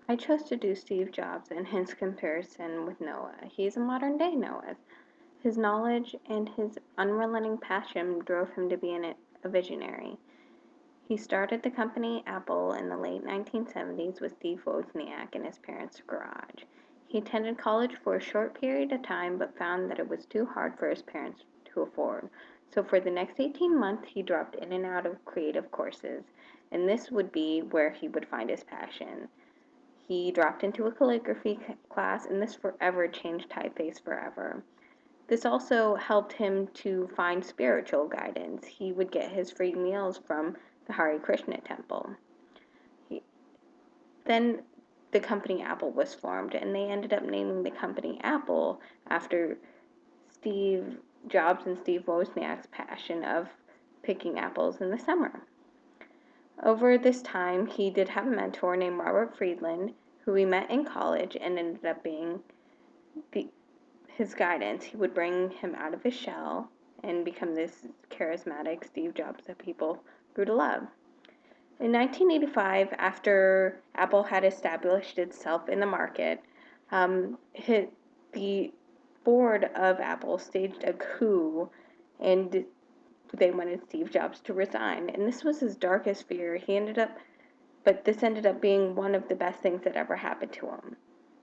I chose to do Steve Jobs and his comparison with Noah. He's a modern day Noah. His knowledge and his unrelenting passion drove him to be a visionary. He started the company Apple in the late 1970s with Steve Wozniak in his parents' garage. He attended college for a short period of time but found that it was too hard for his parents to afford. So for the next 18 months, he dropped in and out of creative courses, and this would be where he would find his passion. He dropped into a calligraphy class, and this forever changed Typeface forever. This also helped him to find spiritual guidance. He would get his free meals from the Hare Krishna temple. He, then the company Apple was formed, and they ended up naming the company Apple after Steve Jobs and Steve Wozniak's passion of picking apples in the summer. Over this time, he did have a mentor named Robert Friedland, who he met in college and ended up being the, his guidance. He would bring him out of his shell and become this charismatic Steve Jobs that people grew to love. In 1985, after Apple had established itself in the market, the board of Apple staged a coup and they wanted Steve Jobs to resign. And this was his darkest fear. But this ended up being one of the best things that ever happened to him.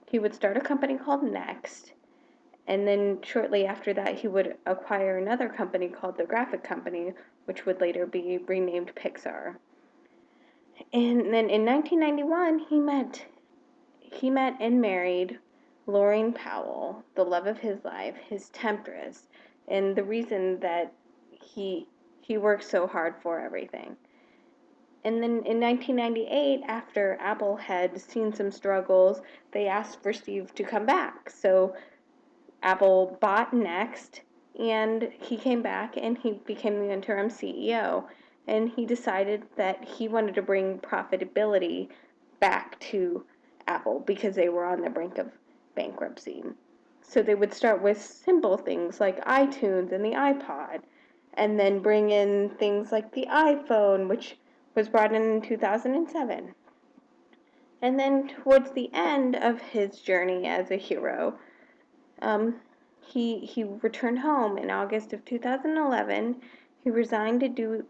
He would start a company called Next, and then shortly after that, he would acquire another company called the Graphic Company, which would later be renamed Pixar. And then in 1991, he met and married Laurene Powell, the love of his life, his temptress, and the reason that he worked so hard for everything. And then in 1998, after Apple had seen some struggles, they asked for Steve to come back. So Apple bought Next, and he came back and he became the interim CEO. And he decided that he wanted to bring profitability back to Apple because they were on the brink of bankruptcy. So they would start with simple things like iTunes and the iPod, and then bring in things like the iPhone, which was brought in 2007. And then towards the end of his journey as a hero, um, he returned home in August of 2011. He resigned due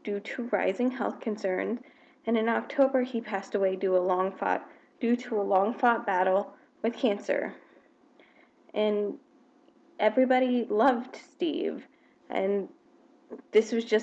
to rising health concerns, and in October he passed away due to a long fought battle with cancer. And everybody loved Steve, and this was just